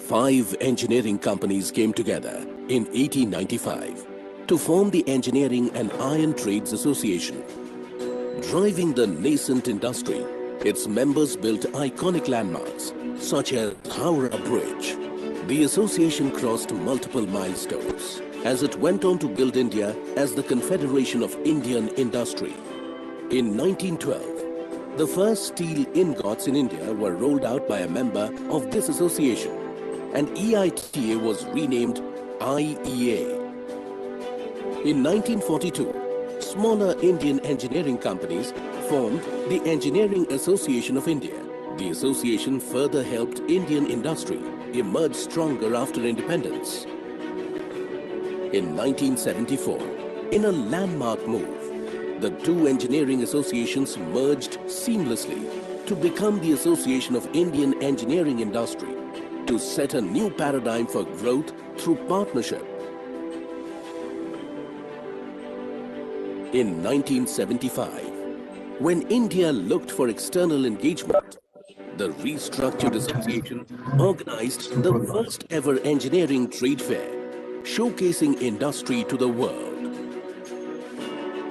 5 engineering companies came together in 1895 to form the Engineering and Iron Trades Association. Driving the nascent industry, its members built iconic landmarks such as Howrah Bridge. The association crossed multiple milestones as it went on to build India as the Confederation of Indian Industry. In 1912, the first steel ingots in India were rolled out by a member of this association, and EITA was renamed IEA. In 1942, smaller Indian engineering companies formed the Engineering Association of India. The association further helped Indian industry emerge stronger after independence. In 1974, in a landmark move, the two engineering associations merged seamlessly to become the Association of Indian Engineering Industry, to set a new paradigm for growth through partnership. In 1975, when India looked for external engagement, the restructured association organized the first ever engineering trade fair, showcasing industry to the world.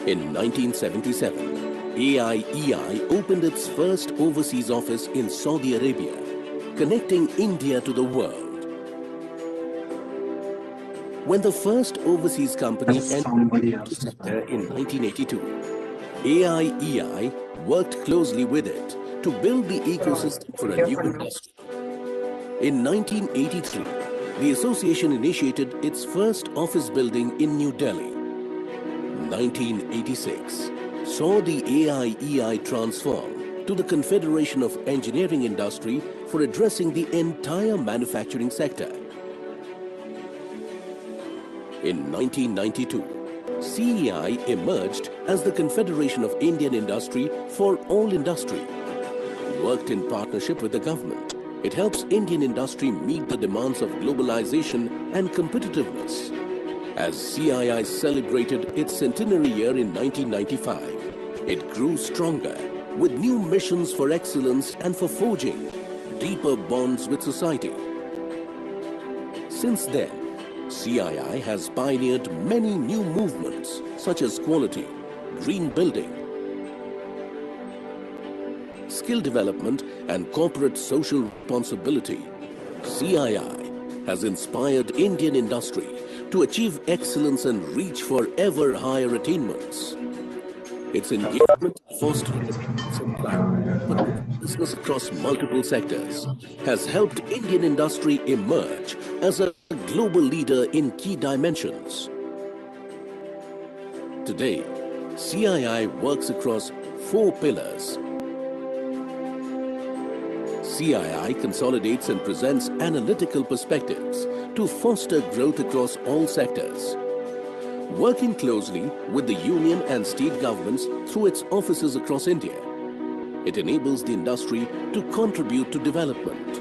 In 1977, AIEI opened its first overseas office in Saudi Arabia, connecting India to the world. When the first overseas company entered the sector in 1982, AIEI worked closely with it to build the ecosystem for a new industry. In 1983, the association initiated its first office building in New Delhi. 1986 saw the AIEI transform to the Confederation of Engineering Industry for addressing the entire manufacturing sector. In 1992, CEI emerged as the Confederation of Indian Industry for all industry. Worked in partnership with the government, it helps Indian industry meet the demands of globalization and competitiveness. As CII celebrated its centenary year in 1995, it grew stronger with new missions for excellence and for forging deeper bonds with society. Since then, CII has pioneered many new movements such as quality, green building, skill development and corporate social responsibility. CII has inspired Indian industry to achieve excellence and reach for ever higher attainments. Its engagement fostering business across multiple sectors has helped Indian industry emerge as a global leader in key dimensions. Today, CII works across 4 pillars. CII consolidates and presents analytical perspectives to foster growth across all sectors. Working closely with the union and state governments through its offices across India, it enables the industry to contribute to development.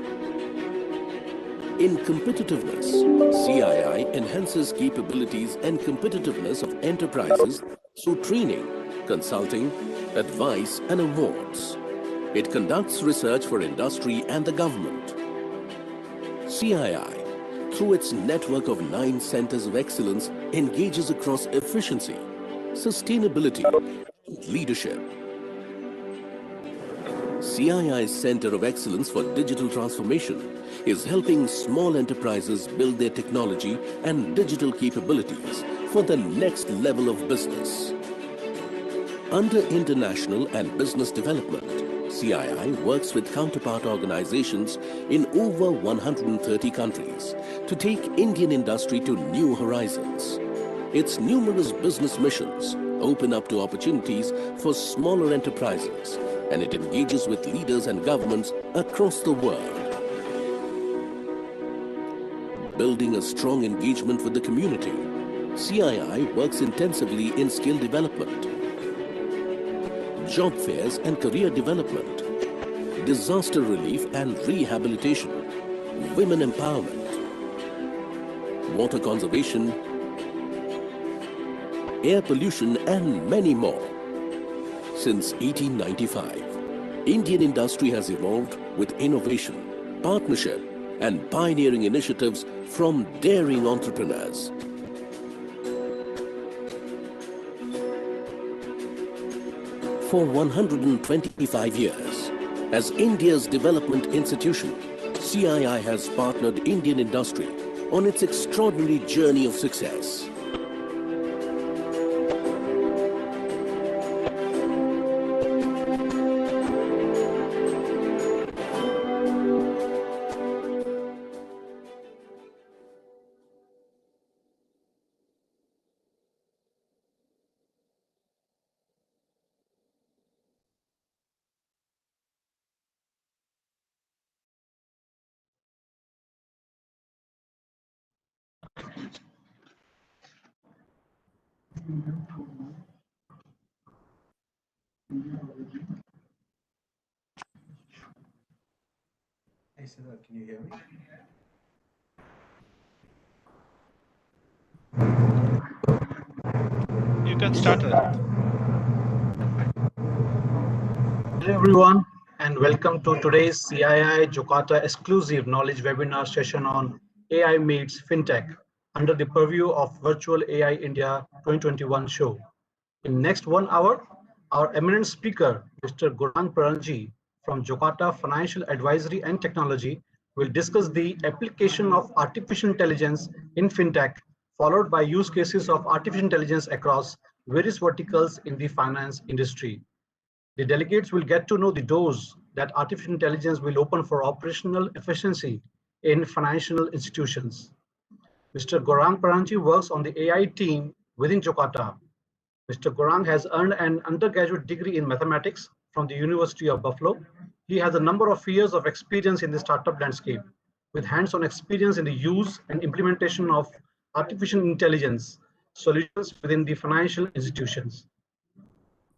In competitiveness, CII enhances capabilities and competitiveness of enterprises through training, consulting, advice and awards. It conducts research for industry and the government. CII, through its network of 9 centers of excellence, engages across efficiency, sustainability, and leadership. CII's Center of Excellence for Digital Transformation is helping small enterprises build their technology and digital capabilities for the next level of business. Under international and business development, CII works with counterpart organizations in over 130 countries to take Indian industry to new horizons. Its numerous business missions open up to opportunities for smaller enterprises, and it engages with leaders and governments across the world. Building a strong engagement with the community, CII works intensively in skill development, job fairs and career development, disaster relief and rehabilitation, women empowerment, water conservation, air pollution and many more. Since 1895, Indian industry has evolved with innovation, partnership and pioneering initiatives from daring entrepreneurs. For 125 years, as India's development institution, CII has partnered Indian industry on its extraordinary journey of success. Hey, Siddharth, can you hear me? You can start, Rajat. Hello everyone and welcome to today's CII Jakarta exclusive knowledge webinar session on AI Meets Fintech under the purview of Virtual AI India 2021 show. In next 1 hour, our eminent speaker, Mr. Gaurang Paranji from Jakarta Financial Advisory and Technology will discuss the application of artificial intelligence in fintech, followed by use cases of artificial intelligence across various verticals in the finance industry. The delegates will get to know the doors that artificial intelligence will open for operational efficiency in financial institutions. Mr. Gaurang Paranji works on the AI team within Jakarta. Mr. Gaurang has earned an undergraduate degree in mathematics from the University of Buffalo. He has a number of years of experience in the startup landscape, with hands-on experience in the use and implementation of artificial intelligence solutions within the financial institutions.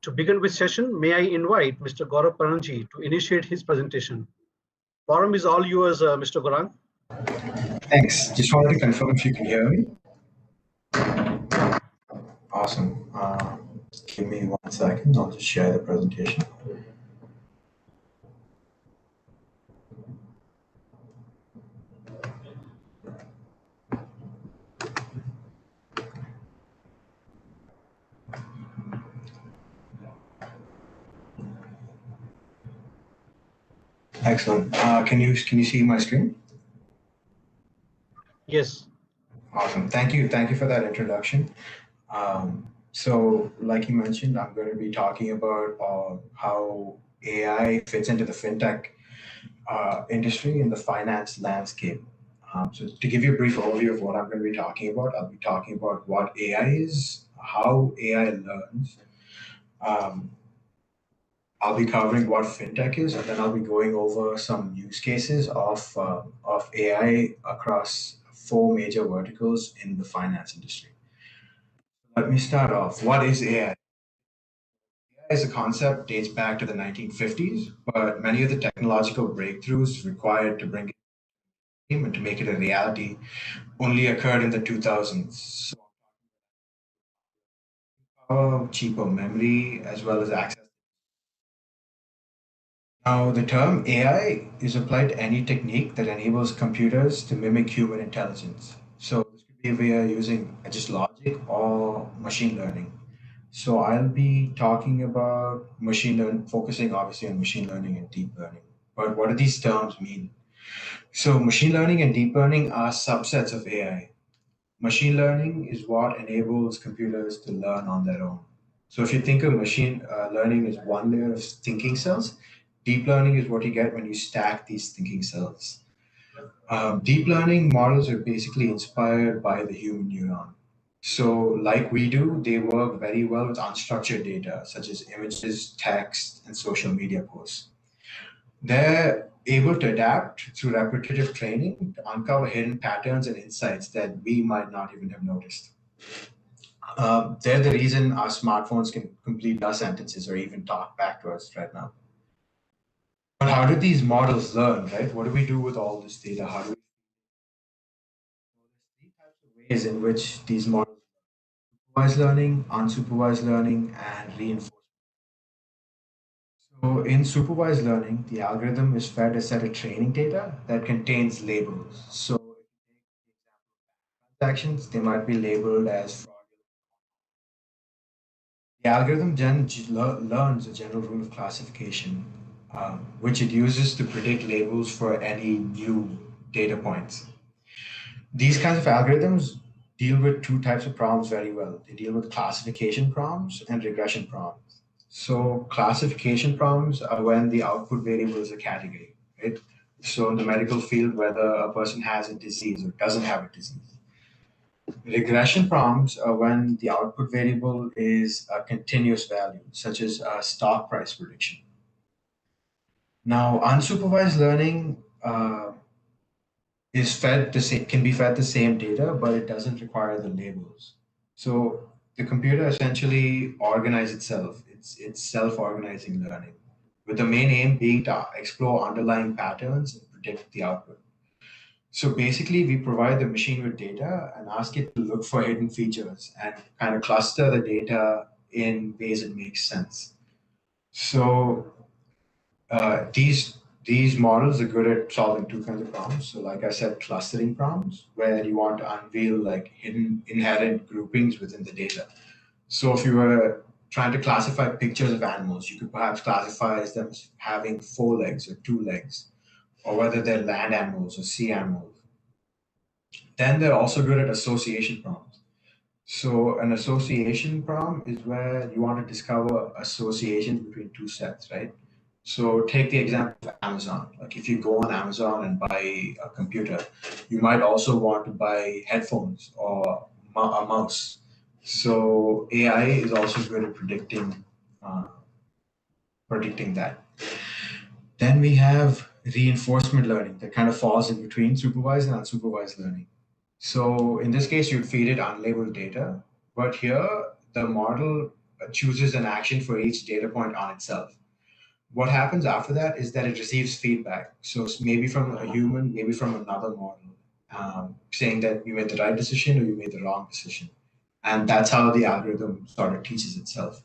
To begin with session, may I invite Mr. Gaurav Paranji to initiate his presentation. Forum is all yours, Mr. Gaurang. Thanks. Just wanted to confirm if you can hear me. Awesome. Give me 1 second. I'll just share the presentation. Excellent. Can you see my screen? Yes. Awesome. Thank you. Thank you for that introduction. So, like you mentioned, I'm going to be talking about how AI fits into the fintech industry in the finance landscape. So, to give you a brief overview of what I'm going to be talking about, I'll be talking about what AI is, how AI learns. Um, I'll be covering what fintech is, and then I'll be going over some use cases of AI across 4 major verticals in the finance industry. Let me start off. What is AI? AI as a concept dates back to the 1950s, but many of the technological breakthroughs required to bring it and to make it a reality only occurred in the 2000s. So, cheaper memory, as well as access. Now, the term AI is applied to any technique that enables computers to mimic human intelligence. So, this could be via using just logic or machine learning. So, I'll be talking about machine learning, focusing obviously on machine learning and deep learning. But what do these terms mean? So, machine learning and deep learning are subsets of AI. Machine learning is what enables computers to learn on their own. So if you think of machine learning as one layer of thinking cells, deep learning is what you get when you stack these thinking cells. Deep learning models are basically inspired by the human neuron. So, like we do, they work very well with unstructured data, such as images, text, and social media posts. They're able to adapt through repetitive training to uncover hidden patterns and insights that we might not even have noticed. They're the reason our smartphones can complete our sentences or even talk back to us right now. But how do these models learn, right? What do we do with all this data? How do we three types of ways in which these models supervised learning, unsupervised learning, and reinforcement. So in supervised learning, the algorithm is fed a set of training data that contains labels. So transactions, they might be labeled as fraud. The algorithm then learns a general rule of classification, which it uses to predict labels for any new data points. These kinds of algorithms deal with two types of problems very well. They deal with classification problems and regression problems. So classification problems are when the output variable is a category, right? So in the medical field, whether a person has a disease or doesn't have a disease. Regression problems are when the output variable is a continuous value, such as a stock price prediction. Now, unsupervised learning is fed the same, can be fed the same data, but it doesn't require the labels. So the computer essentially organizes itself. It's self-organizing learning, with the main aim being to explore underlying patterns and predict the output. So basically, we provide the machine with data and ask it to look for hidden features and kind of cluster the data in ways that make sense. So these models are good at solving two kinds of problems. So, like I said, clustering problems, where you want to unveil like hidden inherent groupings within the data. So, if you were trying to classify pictures of animals, you could perhaps classify as them as having four legs or two legs, or whether they're land animals or sea animals. Then they're also good at association problems. So an association problem is where you want to discover associations between two sets, right? So take the example of Amazon. Like if you go on Amazon and buy a computer, you might also want to buy headphones or a mouse. So AI is also good at uh, predicting that. Then we have reinforcement learning that kind of falls in between supervised and unsupervised learning. So in this case, you'd feed it unlabeled data, but here the model chooses an action for each data point on itself. What happens after that is that it receives feedback. So it's maybe from a human, maybe from another model, saying that you made the right decision or you made the wrong decision. And that's how the algorithm sort of teaches itself.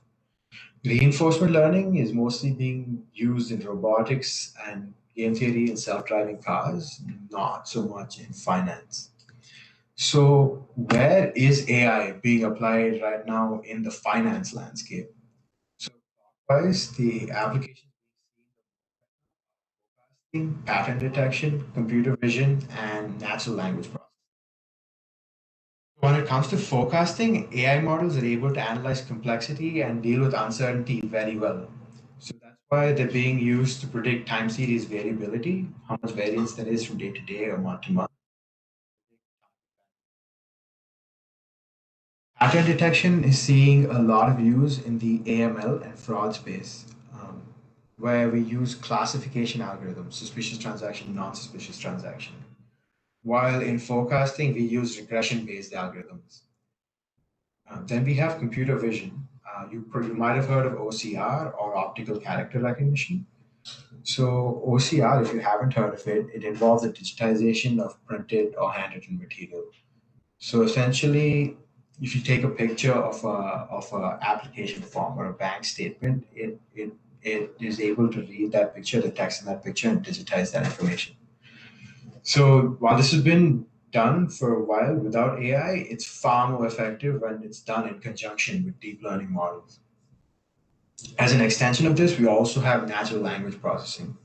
Reinforcement learning is mostly being used in robotics and game theory and self-driving cars, not so much in finance. So, where is AI being applied right now in the finance landscape? So, first, the application in pattern detection, computer vision, and natural language processing. When it comes to forecasting, AI models are able to analyze complexity and deal with uncertainty very well. So that's why they're being used to predict time series variability, how much variance there is from day to day or month to month. Pattern detection is seeing a lot of use in the AML and fraud space, where we use classification algorithms, suspicious transaction, non-suspicious transaction. While in forecasting, we use regression-based algorithms. Then we have computer vision. You might have heard of OCR or optical character recognition. So OCR, if you haven't heard of it, it involves the digitization of printed or handwritten material. So essentially, if you take a picture of a application form or a bank statement, it is able to read that picture, the text in that picture, and digitize that information. So while this has been done for a while without AI, it's far more effective when it's done in conjunction with deep learning models. As an extension of this, we also have natural language processing.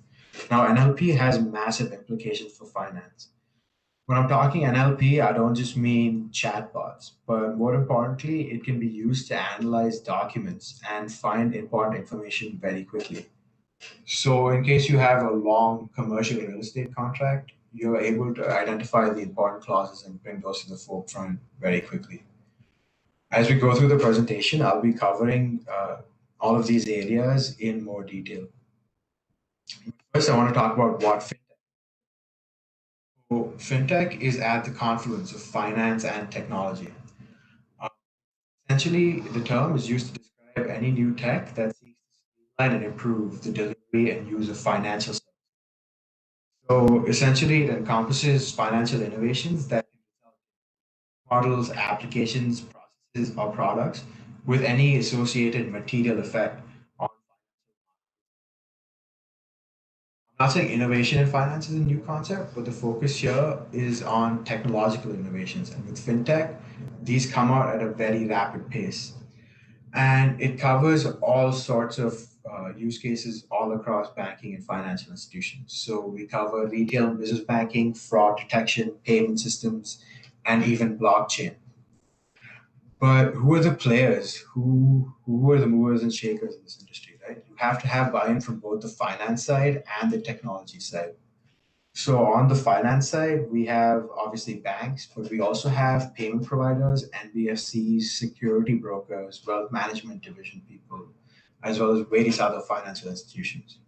Now, NLP has massive implications for finance. When I'm talking NLP, I don't just mean chatbots, but more importantly, it can be used to analyze documents and find important information very quickly. So, in case you have a long commercial real estate contract, you're able to identify the important clauses and bring those to the forefront very quickly. As we go through the presentation, I'll be covering all of these areas in more detail. First, I want to talk about what so fintech is at the confluence of finance and technology. Uh, Essentially, the term is used to describe any new tech that seeks to streamline and improve the delivery and use of financial services. So essentially, it encompasses financial innovations that models, applications, processes, or products with any associated material effect on. Not saying innovation in finance is a new concept, but the focus here is on technological innovations. And with fintech, these come out at a very rapid pace. And it covers all sorts of use cases all across banking and financial institutions. So we cover retail and business banking, fraud detection, payment systems, and even blockchain. But who are the players? Who are the movers and shakers in this industry, right? You have to have buy-in from both the finance side and the technology side. So on the finance side, we have obviously banks, but we also have payment providers, NBFCs, security brokers, wealth management division people, as well as various other financial institutions.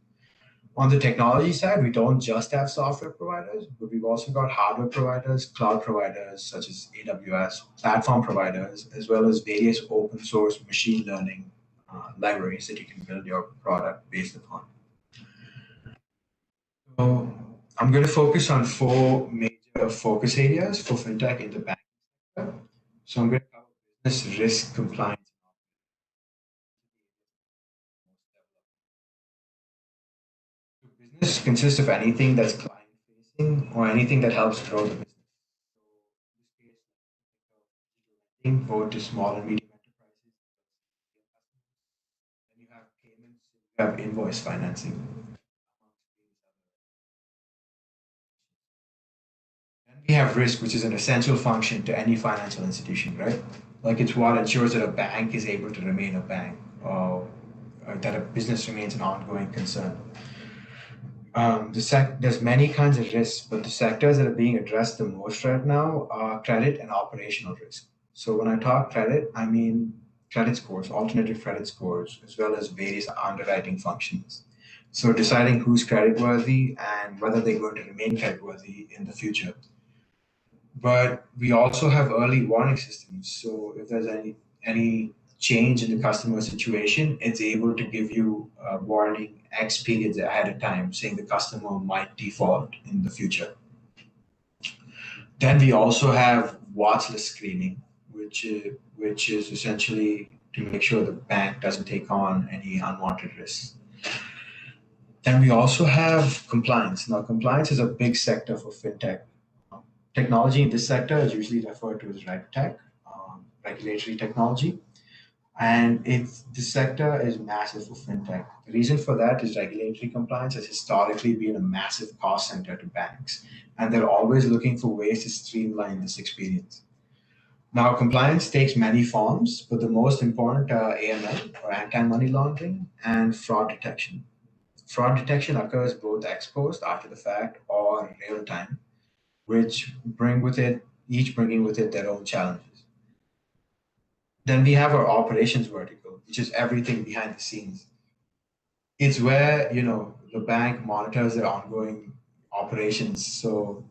On the technology side, we don't just have software providers, but we've also got hardware providers, cloud providers such as AWS, platform providers, as well as various open source machine learning libraries that you can build your product based upon. So I'm going to focus on four major focus areas for fintech in the banking sector. So I'm going to cover business risk compliance. So business consists of anything that's client facing or anything that helps grow the business. So in this case, lending both to small and medium enterprises. Then you have payments, you have invoice financing. And we have risk, which is an essential function to any financial institution, right? Like it's what ensures that a bank is able to remain a bank, or that a business remains an ongoing concern. There's many kinds of risks, but the sectors that are being addressed the most right now are credit and operational risk. So when I talk credit, I mean credit scores, alternative credit scores, as well as various underwriting functions. So deciding who's creditworthy and whether they're going to remain creditworthy in the future. But we also have early warning systems. So if there's any change in the customer situation, it's able to give you a warning X periods ahead of time, saying the customer might default in the future. Then we also have watch list screening, which is essentially to make sure the bank doesn't take on any unwanted risks. Then we also have compliance. Now, compliance is a big sector for fintech. Technology in this sector is usually referred to as RegTech, regulatory technology, and it's this sector is massive for fintech. The reason for that is regulatory compliance has historically been a massive cost center to banks, and they're always looking for ways to streamline this experience. Now, compliance takes many forms, but the most important are AML or anti-money laundering and fraud detection. Fraud detection occurs both ex post after the fact or real time, which bring with it each bringing with it their own challenges. Then we have our operations vertical, which is everything behind the scenes. It's where the bank monitors their ongoing operations, so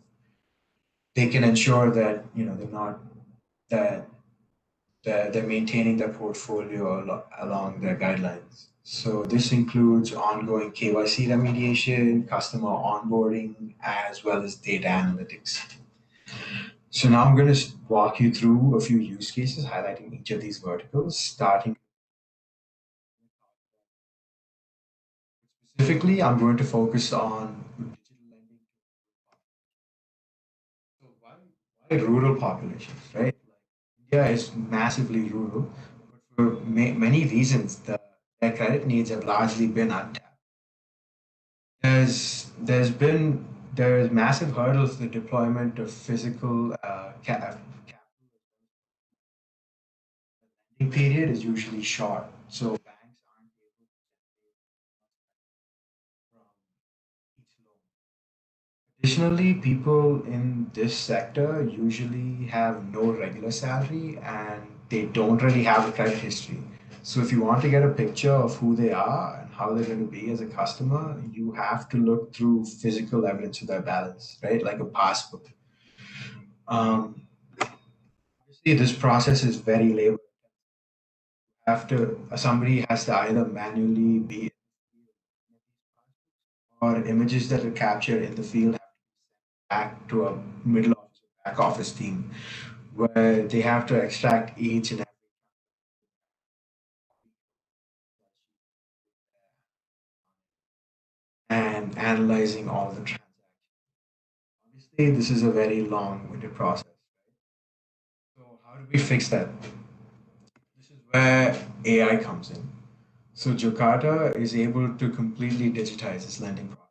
they can ensure that that they're maintaining their portfolio along their guidelines. So this includes ongoing KYC remediation, customer onboarding, as well as data analytics. So now I'm going to walk you through a few use cases highlighting each of these verticals, starting specifically, I'm going to focus on digital lending. So why rural populations, right? India is massively rural, but for many reasons, their credit needs have largely been untapped. There's massive hurdles to the deployment of physical lending period is usually short, so banks aren't able to generate from each loan. Additionally, people in this sector usually have no regular salary and they don't really have a credit history. So, if you want to get a picture of who they are and how they're going to be as a customer, you have to look through physical evidence of their balance, right? Like a passbook. Um, See, this process is very labor. After somebody has to either manually be or images that are captured in the field have to be sent back to a middle office or back office team where they have to extract each and analyzing all the transactions. Obviously, this is a very long-winded process. So how do we fix that? This is where AI comes in. So Jakarta is able to completely digitize this lending process.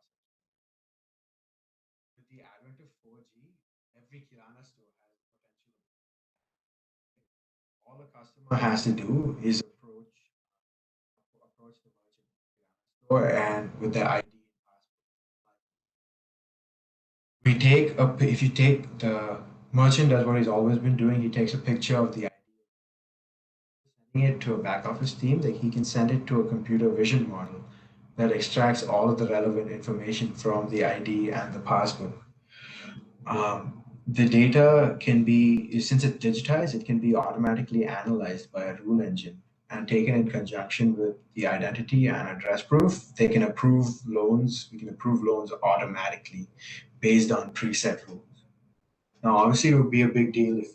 With the advent of 4G, every Kirana store has the potential. All the customer has to do is approach the merchant store and with their ID and passport. We take a if you take the merchant does what he's always been doing, he takes a picture of the ID, sending it to a back office team that he can send it to a computer vision model that extracts all of the relevant information from the ID and the password. The data can be, since it's digitized, it can be automatically analyzed by a rule engine and taken in conjunction with the identity and address proof. They can approve loans. We can approve loans automatically based on preset rules. Now, obviously, it would be a big deal if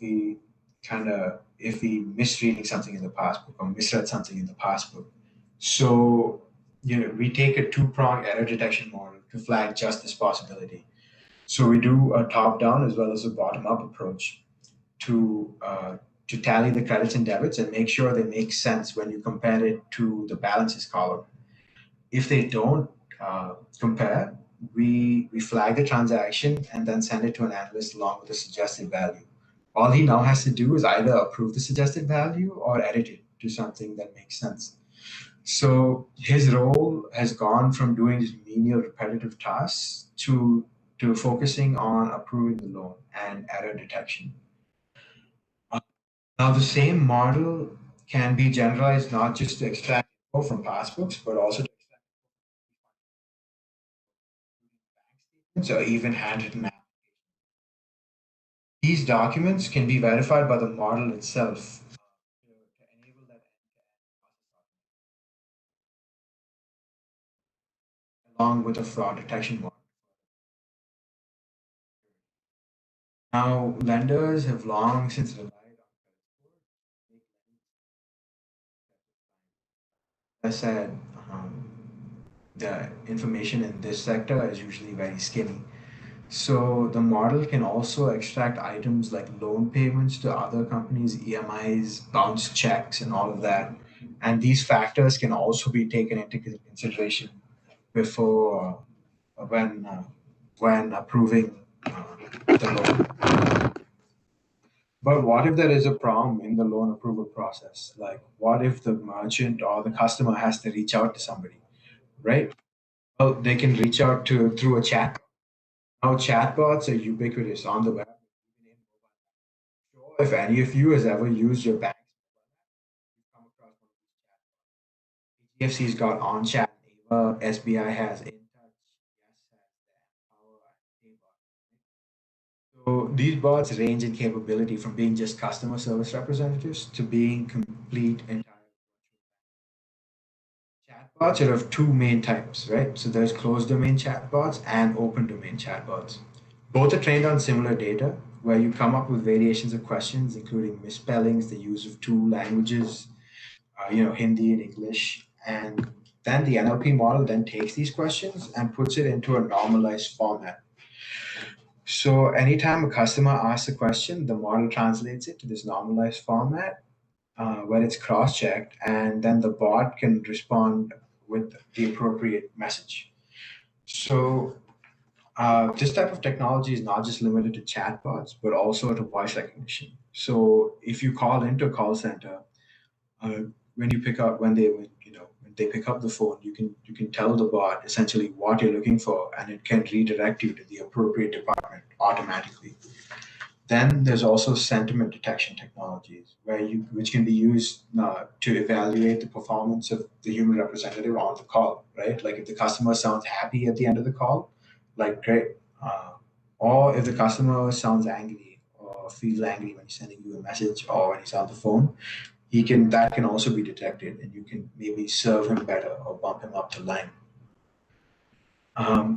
we misreading something in the passbook or misread something in the passbook. So, we take a two-pronged error detection model to flag just this possibility. So we do a top-down as well as a bottom-up approach to to tally the credits and debits and make sure they make sense when you compare it to the balances column. If they don't compare, we flag the transaction and then send it to an analyst along with the suggested value. All he now has to do is either approve the suggested value or edit it to something that makes sense. So his role has gone from doing these menial repetitive tasks to focusing on approving the loan and error detection. Now the same model can be generalized not just to extract info from passbooks, but also to extract bank statements or even handwritten applications. These documents can be verified by the model itself to enable that end-to-end process along with a fraud detection model. Now, lenders have long since relied on credit scores to make lending. As I said, the information in this sector is usually very skinny. So the model can also extract items like loan payments to other companies, EMIs, bounced checks, and all of that. And these factors can also be taken into consideration before when approving the loan. But what if there is a problem in the loan approval process? Like, what if the merchant or the customer has to reach out to somebody, right? Well, they can reach out to through a chat. Now, chatbots are ubiquitous on the web. Sure, if any of you has ever used your bank's mobile app, you've come across one of these chatbots. HDFC's got OnChat, Ava, SBI has InTouch, Yes has the Empower, and Paybot. So these bots range in capability from being just customer service representatives to being complete entire chatbots are of two main types, right? So there's closed domain chatbots and open domain chatbots. Both are trained on similar data, where you come up with variations of questions, including misspellings, the use of two languages, Hindi and English, and then the NLP model then takes these questions and puts it into a normalized format. So anytime a customer asks a question, the model translates it to this normalized format where it's cross-checked, and then the bot can respond with the appropriate message. So this type of technology is not just limited to chatbots, but also to voice recognition. So if you call into a call center, uh, when you pick up when they pick up the phone, you can tell the bot essentially what you're looking for, and it can redirect you to the appropriate department automatically. Then there's also sentiment detection technologies, which can be used to evaluate the performance of the human representative on the call, right? Like if the customer sounds happy at the end of the call, like great, or if the customer sounds angry or feels angry when he's sending you a message or when he's on the phone, he can that can also be detected, and you can maybe serve him better or bump him up the line.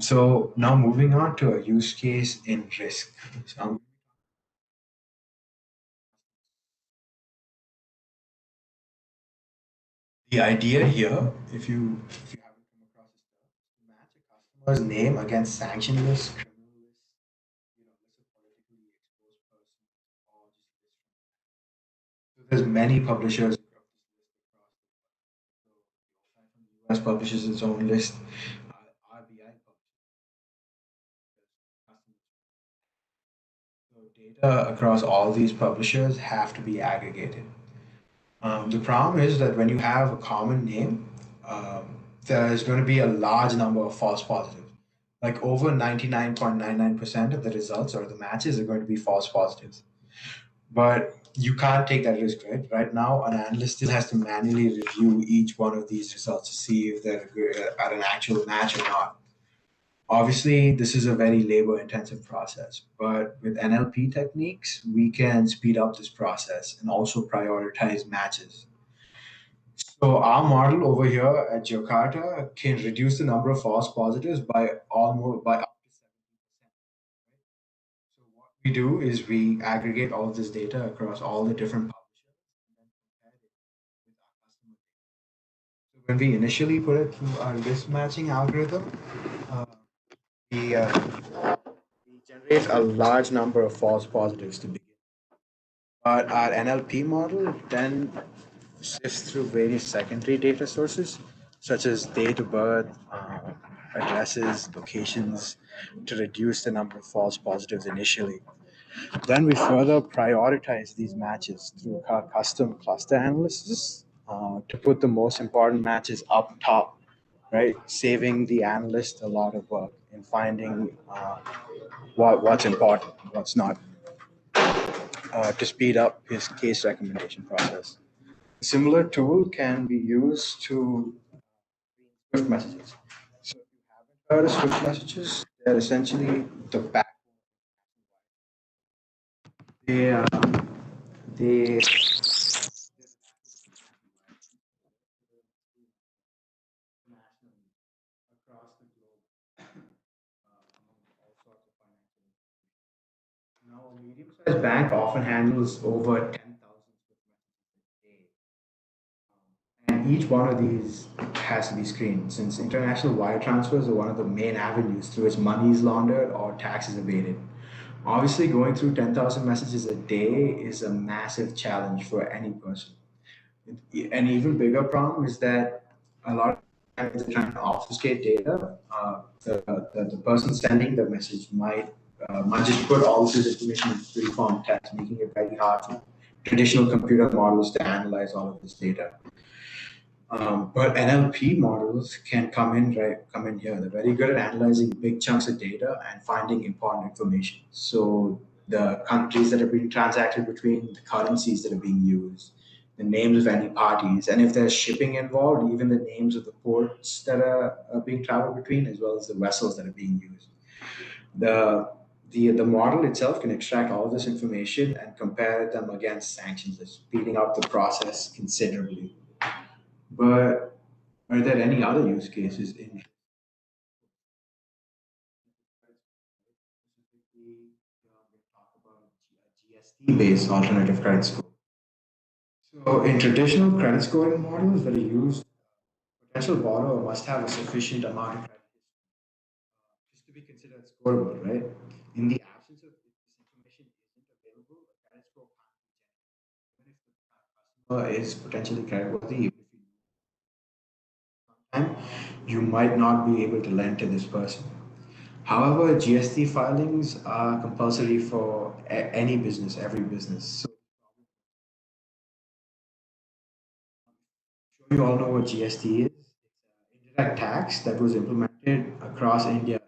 So now moving on to a use case in risk. So the idea here, if you haven't come across this term, is to match a customer's name against sanction lists, criminal lists, lists of politically exposed persons, or just lists from. So there's many publishers of this list across the world. So the OFAC from the US publishes its own list. RBI publishes customers. So data across all these publishers have to be aggregated. The problem is that when you have a common name, there's going to be a large number of false positives. Like over 99.99% of the results or the matches are going to be false positives. But you can't take that risk, right? Right now, an analyst still has to manually review each one of these results to see if they're at an actual match or not. Obviously, this is a very labor intensive process, but with NLP techniques, we can speed up this process and also prioritize matches. So our model over here at Jakarta can reduce the number of false positives by up to 70%. Right? So what we do is we aggregate all of this data across all the different publishers and then compare it with our customer data. So when we initially put it through our list matching algorithm, uh, we generate a large number of false positives to begin. But our NLP model then sifts through various secondary data sources, such as date of birth, addresses, locations, to reduce the number of false positives initially. Then we further prioritize these matches through our custom cluster analysis to put the most important matches up top, right? Saving the analyst a lot of work in finding what's important, what's not, to speed up his case recommendation process. Similar tool can be used to Swift messages. So if you haven't heard of Swift messages, they're essentially the back. They they nationally across the globe among all sorts of financial institutions. Now, a medium-sized bank often handles over 10,000 Swift messages a day. And each one of these has to be screened since international wire transfers are one of the main avenues through which money is laundered or tax is evaded. Obviously, going through 10,000 messages a day is a massive challenge for any person. An even bigger problem is that a lot of times they're trying to obfuscate data. The person sending the message might just put all of this information in free-form text, making it very hard for traditional computer models to analyze all of this data. But NLP models can come in here. They're very good at analyzing big chunks of data and finding important information. So the countries that are being transacted between, the currencies that are being used, the names of any parties, and if there's shipping involved, even the names of the ports that are being traveled between, as well as the vessels that are being used. The the model itself can extract all of this information and compare them against sanctions, speeding up the process considerably. But are there any other use cases in specifically, we talk about GST-based alternative credit score? So in traditional credit scoring models that are used, potential borrower must have a sufficient amount of credit just to be considered scoreable, right? In the absence of if this information isn't available, a credit score can't be generated, even if the customer is potentially creditworthy. Even if you time, you might not be able to lend to this person. However, GST filings are compulsory for any business, every business. So I'm sure you all know what GST is. It's an indirect tax that was implemented across India in 2017.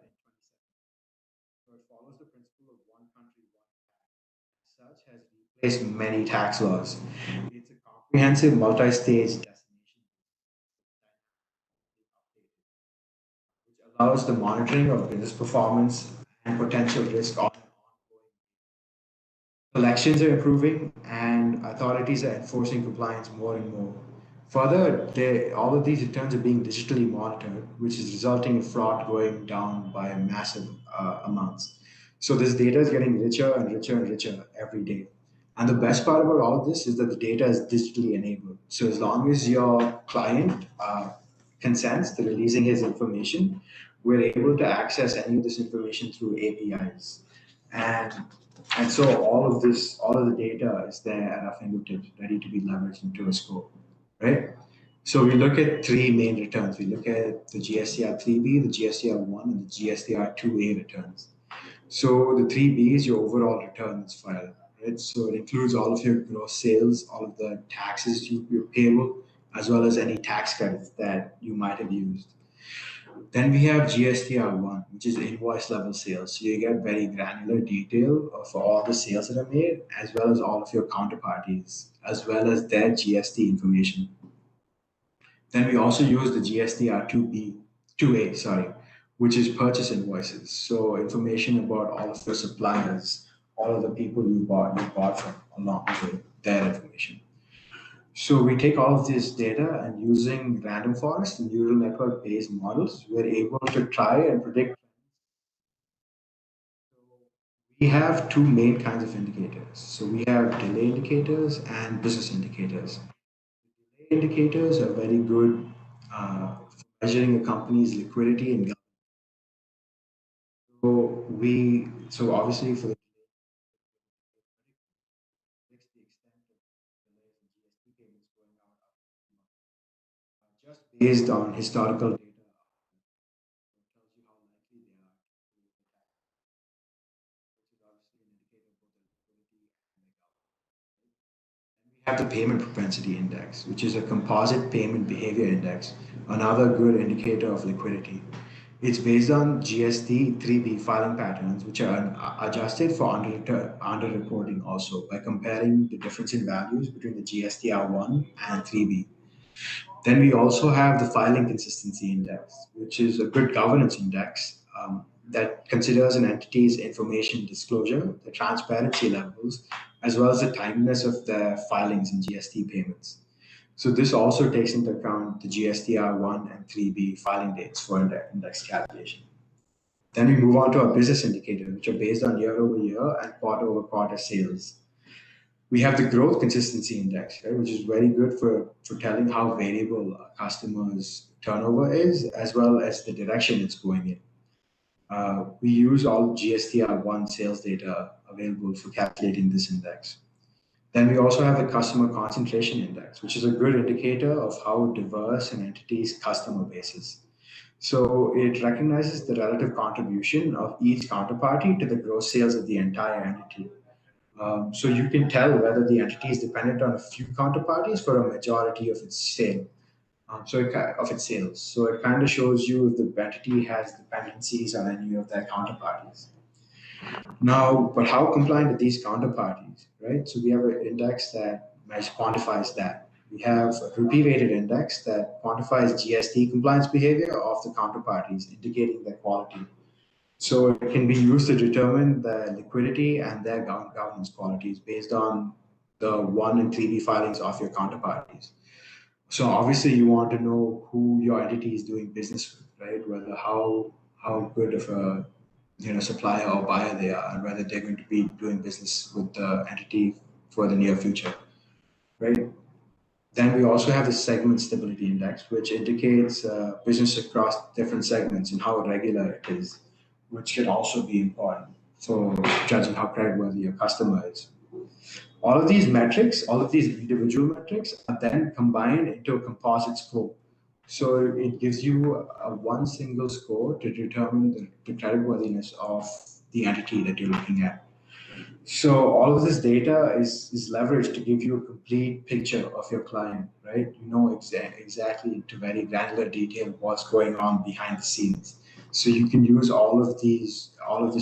So it follows the principle of one country, one tax. As such, has replaced many tax laws. It's a comprehensive multi-stage destination which allows the monitoring of business performance and potential risk on an ongoing. Elections are improving and authorities are enforcing compliance more and more. Further, all of these returns are being digitally monitored, which is resulting in fraud going down by massive amounts. So this data is getting richer and richer and richer every day. And the best part about all of this is that the data is digitally enabled. So as long as your client consents to releasing his information, we're able to access any of this information through APIs. And and so all of the data is there at our fingertips, ready to be leveraged into a scope, right? So we look at three main returns. We look at the GSTR 3B, the GSTR 1, and the GSTR 2A returns. So the 3B is your overall return that's filed, right? So it includes all of your gross sales, all of the taxes you're payable, as well as any tax credits that you might have used. Then we have GSTR1, which is invoice level sales. So you get very granular detail of all the sales that are made, as well as all of your counterparties, as well as their GST information. Then we also use the GSTR2B, 2A, sorry, which is purchase invoices. So information about all of your suppliers, all of the people you bought from, along with their information. So we take all of this data and using random forest and neural network based models, we're able to try and predict. We have two main kinds of indicators. So we have delay indicators and business indicators. Delay indicators are very good for measuring a company's liquidity and so obviously for the the extent of delays in GST payments going out just based on historical data tells you how likely they are to pay the tax, which is obviously an indicator of both the liquidity and the government. And we have the payment propensity index, which is a composite payment behavior index, another good indicator of liquidity. It's based on GST 3B filing patterns, which are adjusted for underreporting also by comparing the difference in values between the GSTR1 and 3B. Then we also have the filing consistency index, which is a good governance index that considers an entity's information disclosure, the transparency levels, as well as the timeliness of their filings and GST payments. So this also takes into account the GSTR1 and 3B filing dates for index calculation. Then we move on to our business indicators, which are based on year over year and quarter over quarter sales. We have the growth consistency index, right, which is very good for telling how variable a customer's turnover is, as well as the direction it's going in. We use all GSTR1 sales data available for calculating this index. Then we also have the customer concentration index, which is a good indicator of how diverse an entity's customer base is. So it recognizes the relative contribution of each counterparty to the gross sales of the entire entity. So you can tell whether the entity is dependent on a few counterparties for a majority of its sale. Of its sales. So it kind of shows you if the entity has dependencies on any of their counterparties. Now, but how compliant are these counterparties, right? So we have an index that quantifies that. We have a rupee weighted index that quantifies GST compliance behavior of the counterparties, indicating their quality. So it can be used to determine the liquidity and their governance qualities based on the 1 and 3B filings of your counterparties. So obviously you want to know who your entity is doing business with, right? Whether how good of a supplier or buyer they are, and whether they're going to be doing business with the entity for the near future, right? Then we also have the segment stability index, which indicates business across different segments and how regular it is, which can also be important for judging how creditworthy your customer is. All of these metrics, all of these individual metrics are then combined into a composite score. So it gives you a one single score to determine the creditworthiness of the entity that you're looking at. So all of this data is leveraged to give you a complete picture of your client, right? You know exactly to very granular detail what's going on behind the scenes. So you can use all of this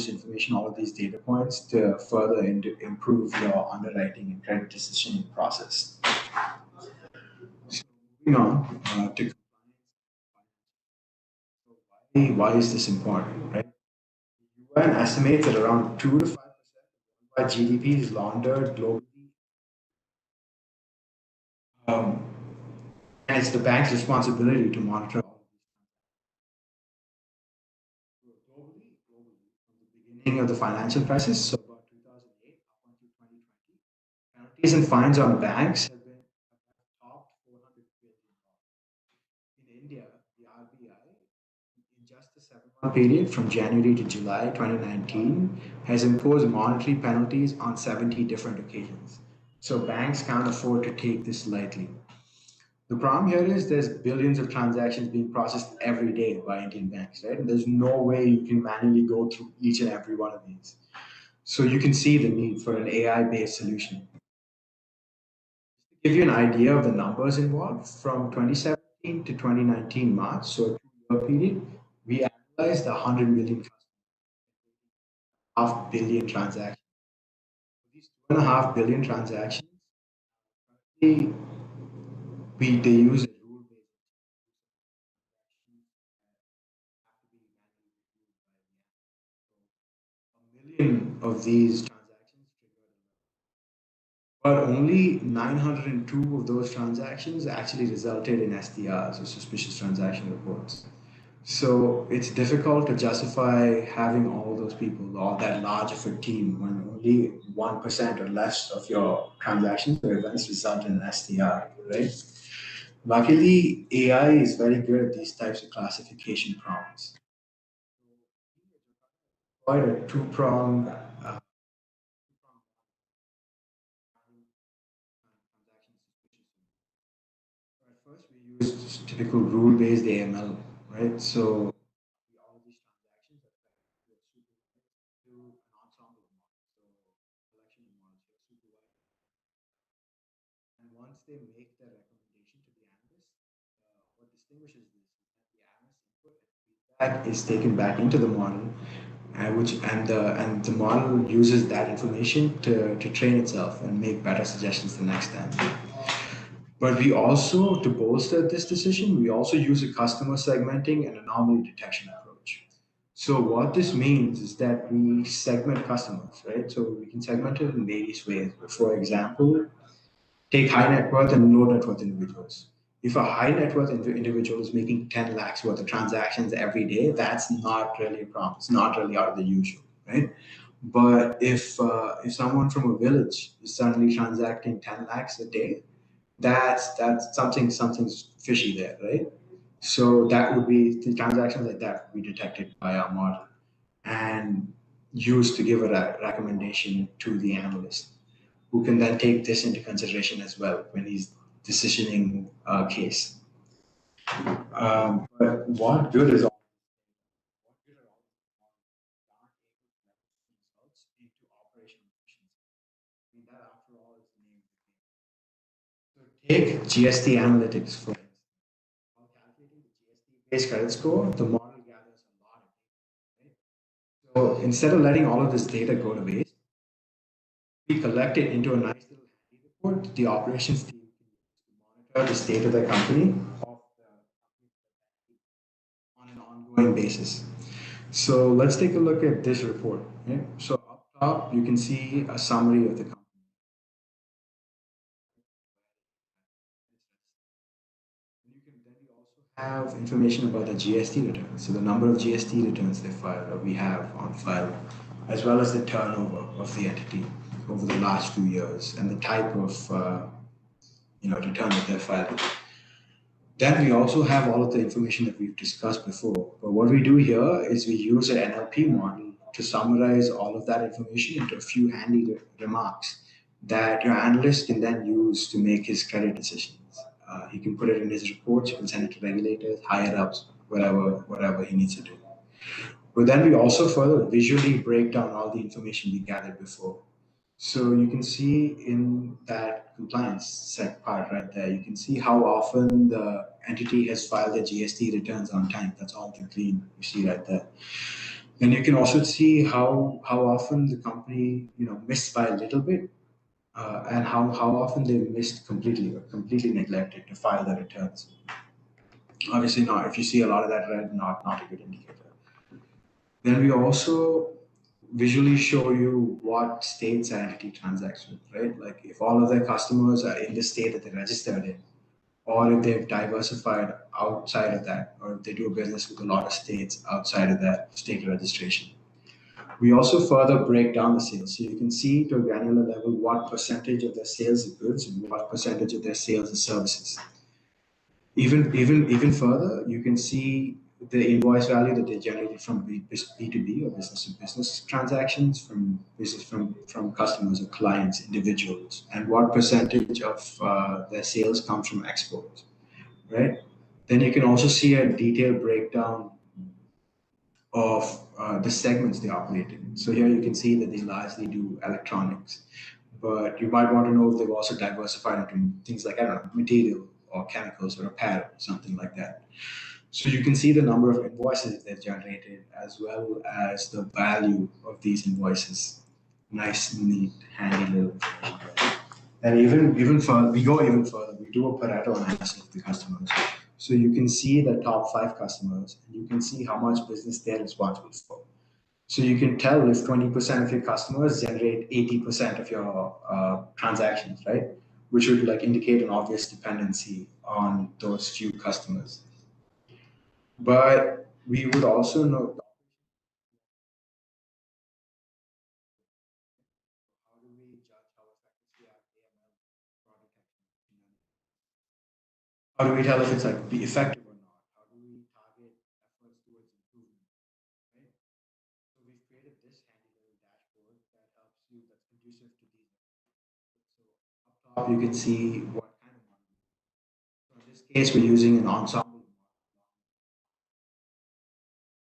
information, all of these data points to further improve your underwriting and credit decisioning process. So moving on to why is this important, right? UN estimates that around 2 to 5% of GDP is laundered globally. Um, and it's the bank's responsibility to monitor all of these globally, from the beginning of the financial crisis, so about 2008 up until 2020, penalties and fines on banks have topped $400 billion. In India, the RBI, in just the 7 period from January to July 2019 has imposed monetary penalties on 70 different occasions. So banks can't afford to take this lightly. The problem here is there's billions of transactions being processed every day by Indian banks, right? And there's no way you can manually go through each and every one of these. So you can see the need for an AI-based solution. To give you an idea of the numbers involved, from 2017 to 2019 March, so a 2-year period, we analyzed 100 million, half billion transactions. These 2.5 billion transactions, they, they use a rule-based million of these transactions triggered, but only 902 of those transactions actually resulted in STRs, or suspicious transaction reports. So it's difficult to justify having all those people, all that large of a team, when only 1% or less of your transactions or events result in an STR, right? Luckily, AI is very good at these types of classification prompts. Quite a two-pronged transaction suspicion. At first, we used typical rule-based AML, right? So all of these transactions are to an ensemble of models, so collection of models, supervised. And once they make their recommendation to the analyst, what distinguishes this is that the analyst input and feedback is taken back into the model, and the model uses that information to train itself and make better suggestions the next time. But we also, to bolster this decision, we also use a customer segmenting and anomaly detection approach. So what this means is that we segment customers, right? So we can segment it in various ways. For example, take high net worth and low net worth individuals. If a high net worth individual is making 10 lakhs worth of transactions every day, that's not really a problem. It's not really out of the usual, right? But if someone from a village is suddenly transacting 10 lakhs a day, that's something's fishy there, right? So that would be the transactions like that would be detected by our model and used to give a recommendation to the analyst, who can then take this into consideration as well when he's decisioning a case. But what good is all? What good are all these models that aren't able to leverage results into operational efficiency? I mean, that after all is the name of the game. So take GST analytics for instance. While calculating the GST-based credit score, the model gathers a lot of data. Right? So instead of letting all of this data go to waste, we collect it into a nice little handy report the operations team can use to monitor the state of the company on an ongoing basis. So let's take a look at this report. Right? So up top, you can see a summary of the company. Then we also have information about the GST returns. So the number of GST returns they filed or we have on file, as well as the turnover of the entity over the last few years and the type of return that they're filing. Then we also have all of the information that we've discussed before. But what we do here is we use an NLP model to summarize all of that information into a few handy remarks that your analyst can then use to make his credit decisions. He can put it in his reports, he can send it to regulators, higher ups, whatever he needs to do. But then we also further visually break down all the information we gathered before. So you can see in that compliance set part right there, you can see how often the entity has filed their GST returns on time. That's all the green you see right there. And you can also see how often the company missed by a little bit, and how often they missed completely or completely neglected to file the returns. Obviously, not if you see a lot of that red, not a good indicator. Then we also visually show you what states an entity transacts with, right? Like if all of their customers are in the state that they registered in, or if they've diversified outside of that, or if they do business with a lot of states outside of that state registration. We also further break down the sales. So you can see to a granular level what percentage of their sales is goods and what percentage of their sales is services. Even further, you can see the invoice value that they generated from B2B or business to business transactions, from business from customers or clients, individuals, and what percentage of their sales comes from exports, right? Then you can also see a detailed breakdown of the segments they operate in. So here you can see that they largely do electronics, but you might want to know if they've also diversified into things like, I don't know, material or chemicals or apparel, something like that. So you can see the number of invoices they've generated as well as the value of these invoices. Nice, neat, handy little thing. And even further, we go even further. We do a Pareto analysis of the customers. So you can see the top 5 customers, and you can see how much business they're responsible for. So you can tell if 20% of your customers generate 80% of your transactions, right? Which would like indicate an obvious dependency on those few customers. But we would also know how do we judge how effective we are AML fraud detection? How do we tell if it's like be effective or not? How do we target efforts towards improvement? Right? So we've created this handy little dashboard that helps you that's conducive to these. So up top you can see what kind of model. So in this case we're using an ensemble model.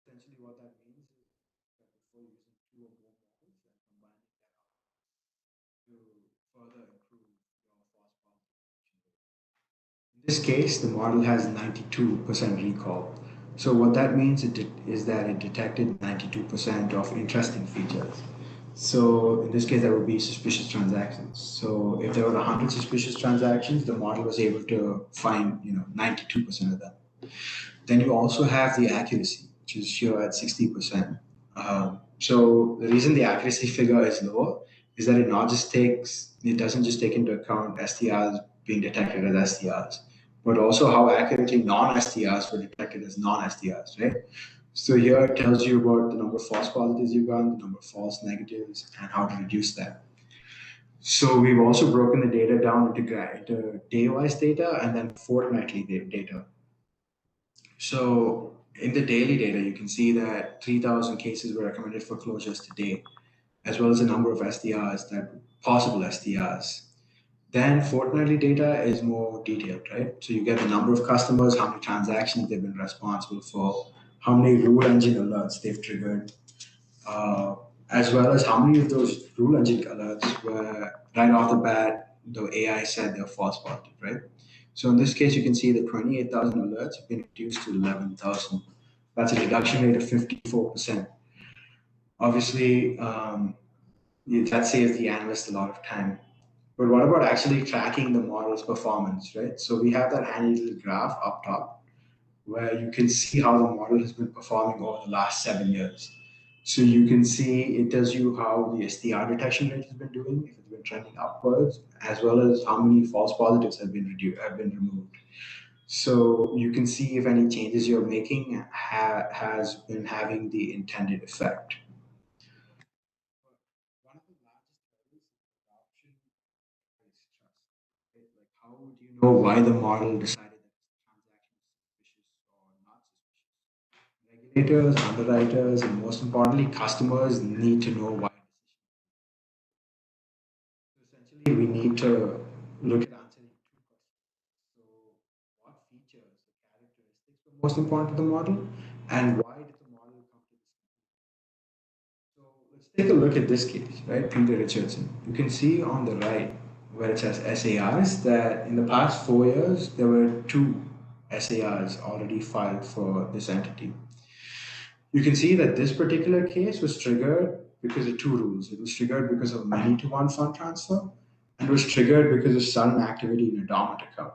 Essentially what that means is that before using 2 or more models and combining that up to further improve your false positive detection rate. In this case, the model has 92% recall. So what that means is that it detected 92% of interesting features. So in this case, that would be suspicious transactions. So if there were 100 suspicious transactions, the model was able to find 92% of them. Then you also have the accuracy, which is here at 60%. So the reason the accuracy figure is lower is that it doesn't just take into account STRs being detected as STRs, but also how accurately non-STRs were detected as non-STRs, right? So here it tells you about the number of false positives you've gotten, the number of false negatives, and how to reduce that. So we've also broken the data down into day-wise data and then fortnightly data. So in the daily data, you can see that 3,000 cases were recommended for closures today, as well as the number of SDRs, that possible SDRs. Then fortnightly data is more detailed, right? So you get the number of customers, how many transactions they've been responsible for, how many rule engine alerts they've triggered, uh, as well as how many of those rule engine alerts were right off the bat, the AI said they're false positive, right? So in this case, you can see that 28,000 alerts have been reduced to 11,000. That's a reduction rate of 54%. Obviously, that saves the analyst a lot of time. But what about actually tracking the model's performance, right? So we have that handy little graph up top where you can see how the model has been performing over the last 7 years. So you can see it tells you how the SDR detection rate has been doing, if it's been trending upwards, as well as how many false positives have been removed. So you can see if any changes you're making has been having the intended effect. One of the largest hurdles is adoption is trust. Right? Like, how would you know why the model decided that this transaction is suspicious or not suspicious? Regulators, underwriters, and most importantly, customers need to know why. So essentially, we need to look at answering 2 questions. So, what features or characteristics were most important to the model, and why did the model come to this conclusion? So, let's take a look at this case, right? Peter Richardson. You can see on the right where it says SARs that in the past 4 years there were 2 SARs already filed for this entity. You can see that this particular case was triggered because of 2 rules. It was triggered because of many to one fund transfer, and was triggered because of sudden activity in a dormant account.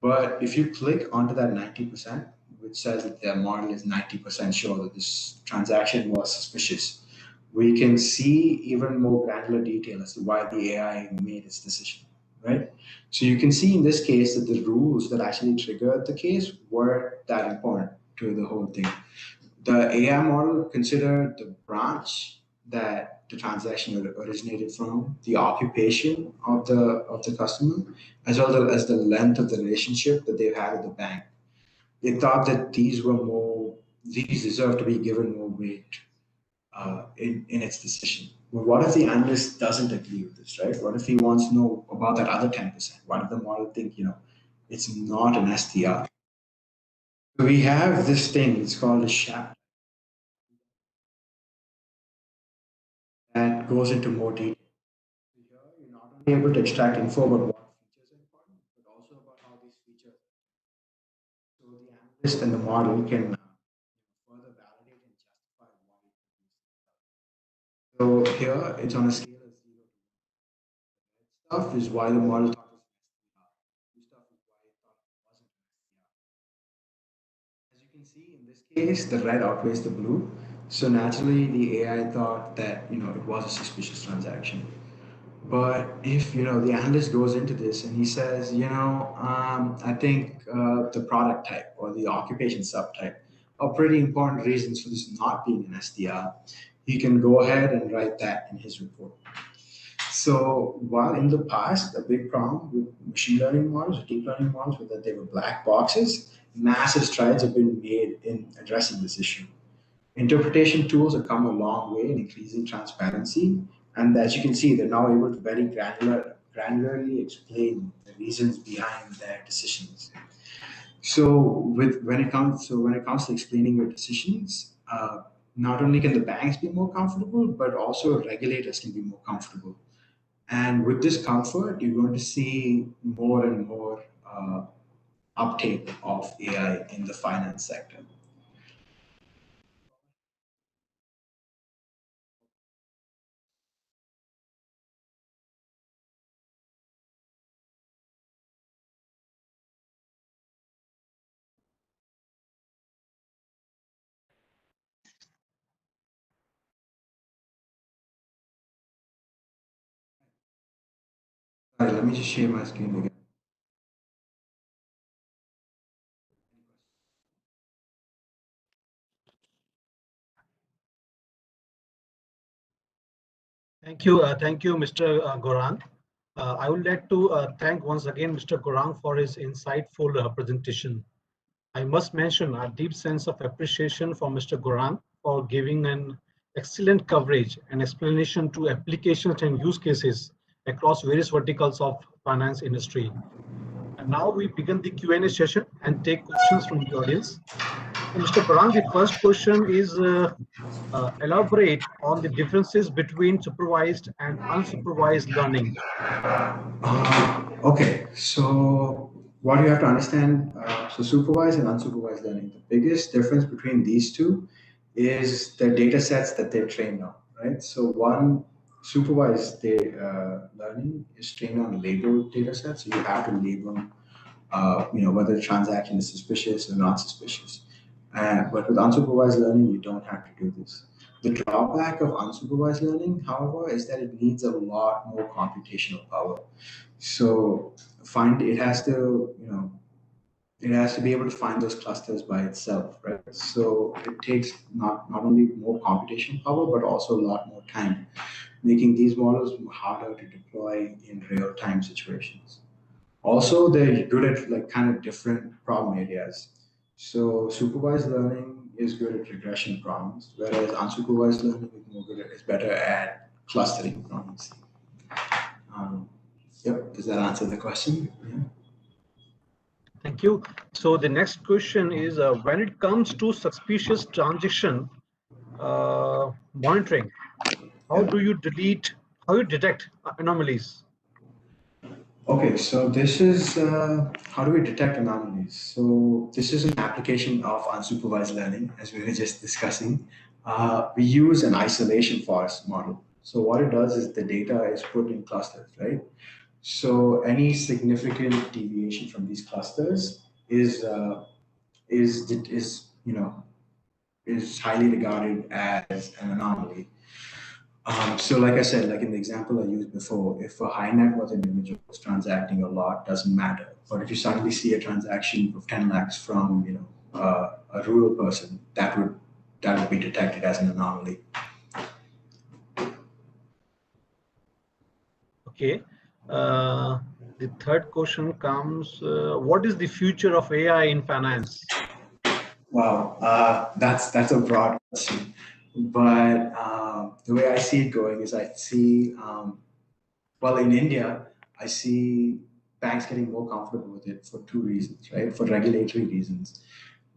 But if you click onto that 90%, which says that their model is 90% sure that this transaction was suspicious, we can see even more granular detail as to why the AI made its decision, right? So you can see in this case that the rules that actually triggered the case weren't that important to the whole thing. The AI model considered the branch that the transaction originated from, the occupation of the customer, as well as the length of the relationship that they've had with the bank. it thought that these deserve to be given more weight in its decision. Well, what if the analyst doesn't agree with this, right? What if he wants to know about that other 10%? What if the model think, it's not an STR? So we have this thing, it's called a chapter that goes into more detail. So here you're not only able to extract info about what features are important, but also about how these features. So the analyst and the model can further validate and justify why it produced. So here it's on a scale of 0 to 1. Red stuff is why the model thought it was an STR. Blue stuff is why it thought it wasn't an STR. As you can see, in this case, the red outweighs the blue. So naturally, the AI thought that it was a suspicious transaction. But if the analyst goes into this and he says, I think the product type or the occupation subtype are pretty important reasons for this not being an SDR, he can go ahead and write that in his report. So while in the past, a big problem with machine learning models or deep learning models was that they were black boxes, massive strides have been made in addressing this issue. Interpretation tools have come a long way in increasing transparency, and as you can see, they're now able to very granularly explain the reasons behind their decisions. So when it comes to explaining your decisions, not only can the banks be more comfortable, but also regulators can be more comfortable. And with this comfort, you're going to see more and more uptake of AI in the finance sector. All right, let me just share my screen again. Thank you, Mr. Gorang. I would like to thank once again Mr. Gorang for his insightful presentation. I must mention a deep sense of appreciation for Mr. Gorang for giving an excellent coverage and explanation to applications and use cases across various verticals of finance industry. And now we begin the Q&A session and take questions from the audience. So Mr. Gorang, the first question is elaborate on the differences between supervised and unsupervised learning. Okay, so what you have to understand, so supervised and unsupervised learning, the biggest difference between these two is the data sets that they're trained on, right? So one supervised learning is trained on labeled data sets, so you have to label, whether the transaction is suspicious or not suspicious. But with unsupervised learning, you don't have to do this. The drawback of unsupervised learning, however, is that it needs a lot more computational power. So it has to, it has to be able to find those clusters by itself, right? So it takes not only more computational power, but also a lot more time, making these models harder to deploy in real-time situations. Also, they're good at like kind of different problem areas. So supervised learning is good at regression problems, whereas unsupervised learning is better at clustering problems. Um, yep, does that answer the question? Yeah. Thank you. So the next question is when it comes to suspicious transaction monitoring, how Yeah. do you how you detect anomalies? Okay, so this is how do we detect anomalies? So this is an application of unsupervised learning, as we were just discussing. We use an isolation forest model. So what it does is the data is put in clusters, right? So any significant deviation from these clusters is is highly regarded as an anomaly. So like I said, like in the example I used before, if a high net worth individual is transacting a lot, doesn't matter. But if you suddenly see a transaction of 10 lakhs from a rural person, that would be detected as an anomaly. Okay. The third question comes, what is the future of AI in finance? Wow, that's a broad question, but the way I see it going is I see well, in India, I see banks getting more comfortable with it for two reasons, right? For regulatory reasons.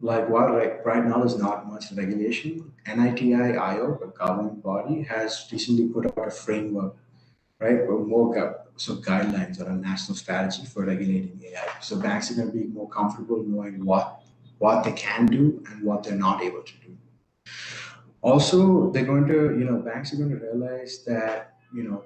Like while right now there's not much regulation, NITI-IO, a government body, has recently put out a framework, right? Or more so guidelines or a national strategy for regulating AI. So banks are going to be more comfortable knowing what they can do and what they're not able to do. Also, they're going to, banks are going to realize that,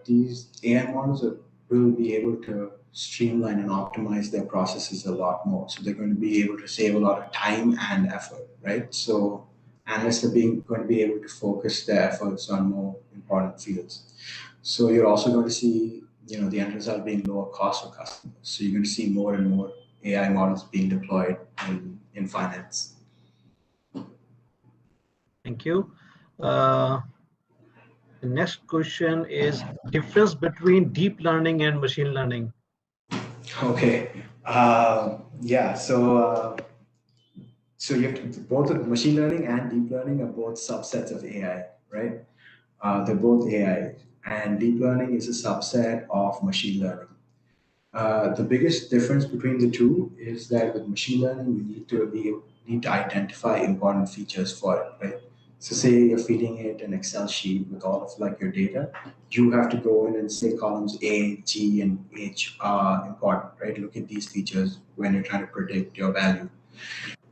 these AI models will be able to streamline and optimize their processes a lot more. So they're going to be able to save a lot of time and effort, right? So analysts are going to be able to focus their efforts on more important fields. So you're also going to see, the end result being lower cost for customers. So you're going to see more and more AI models being deployed in finance. Thank you. The next question is difference between deep learning and machine learning. Okay. Yeah. So you have to, both of machine learning and deep learning are both subsets of AI, right? They're both AI, and deep learning is a subset of machine learning. The biggest difference between the two is that with machine learning, we need to identify important features for it, right? So say you're feeding it an Excel sheet with all of like your data, you have to go in and say columns A, G, and H are important, right? Look at these features when you're trying to predict your value.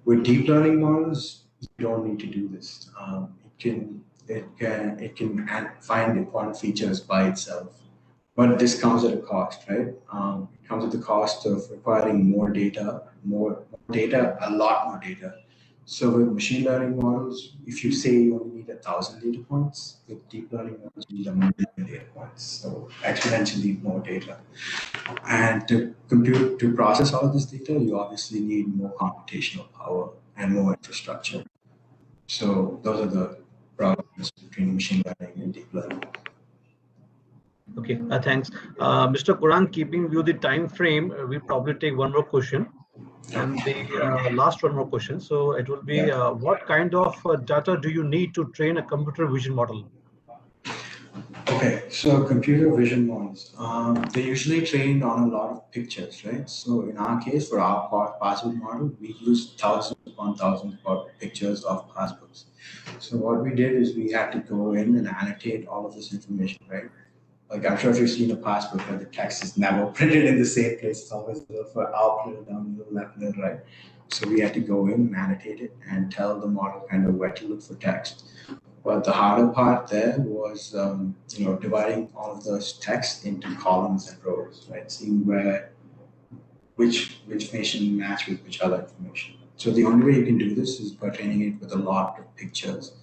With deep learning models, you don't need to do this. It can find important features by itself, but this comes at a cost, right? It comes at the cost of requiring more data, a lot more data. So with machine learning models, if you say you only need 1,000 data points, with deep learning models, you need 1,000,000 data points. So exponentially more data. And to process all of this data, you obviously need more computational power and more infrastructure. So those are the problems between machine learning and deep learning. Okay, thanks. Mr. Quran, keeping you the time frame, we'll probably take one more question and the last one more question. So it will be, what kind of data do you need to train a computer vision model? Okay, so computer vision models, they usually train on a lot of pictures, right? So in our case, for our passbook model, we use thousands upon thousands of pictures of passbooks. So what we did is we had to go in and annotate all of this information, right? Like I'm sure if you've seen a passbook where the text is never printed in the same place, it's always a little up, little down, little left, little right. So we had to go in and annotate it and tell the model kind of where to look for text. But the harder part there was, dividing all of those text into columns and rows, right? Seeing which information match with which other information. So the only way you can do this is by training it with a lot of pictures.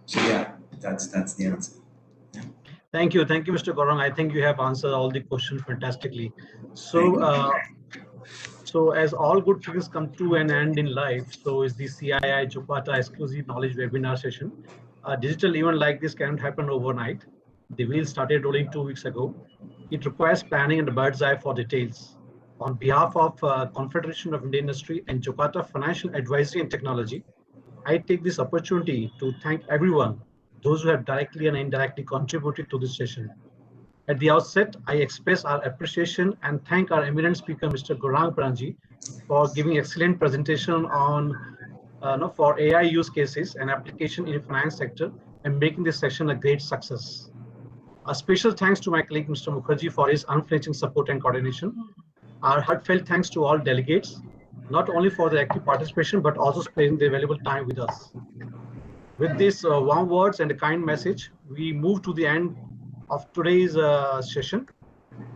So yeah, that's the answer. Yeah. Thank you, Mr. Gorong. I think you have answered all the questions fantastically. So as all good things come to an end in life, so is the CII Jupata exclusive knowledge webinar session. A digital event like this can't happen overnight. The wheels started rolling 2 weeks ago. It requires planning and a bird's eye for details. On behalf of Confederation of Indian Industry and Jupata Financial Advisory and Technology, I take this opportunity to thank everyone, those who have directly and indirectly contributed to this session. At the outset, I express our appreciation and thank our eminent speaker, Mr. Gaurang Pranji, for giving excellent presentation on for AI use cases and application in the finance sector and making this session a great success. A special thanks to my colleague, Mr. Mukherjee, for his unflinching support and coordination. Our heartfelt thanks to all delegates, not only for their active participation, but also spending their valuable time with us. With these warm words and a kind message, we move to the end of today's session.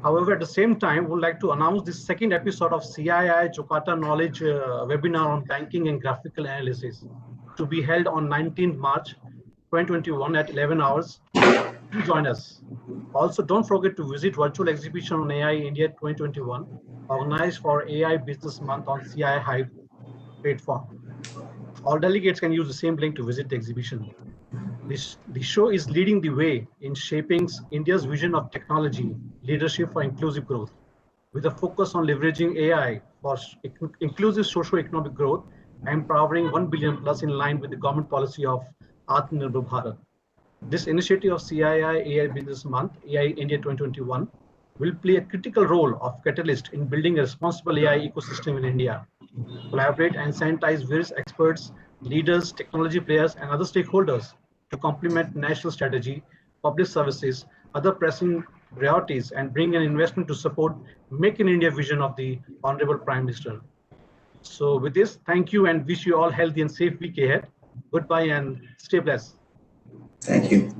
However, at the same time, we'd like to announce the second episode of CII Jokata Knowledge webinar on banking and graphical analysis to be held on 19th March 2021 at 11 hours. Please join us. Also, don't forget to visit virtual exhibition on AI India 2021, organized for AI Business Month on CII Hive platform. All delegates can use the same link to visit the exhibition. The show is leading the way in shaping India's vision of technology, leadership for inclusive growth, with a focus on leveraging AI for inclusive socio-economic growth empowering 1 billion plus in line with the government policy of Atmanirbhar Bharat. This initiative of CII AI Business Month, AI India 2021, will play a critical role of catalyst in building a responsible AI ecosystem in India. Collaborate and sensitize various experts, leaders, technology players, and other stakeholders to complement national strategy, public services, other pressing priorities, and bring an investment to support Make in India vision of the Honorable Prime Minister. So with this, thank you and wish you all healthy and safe week ahead. Goodbye and stay blessed. Thank you.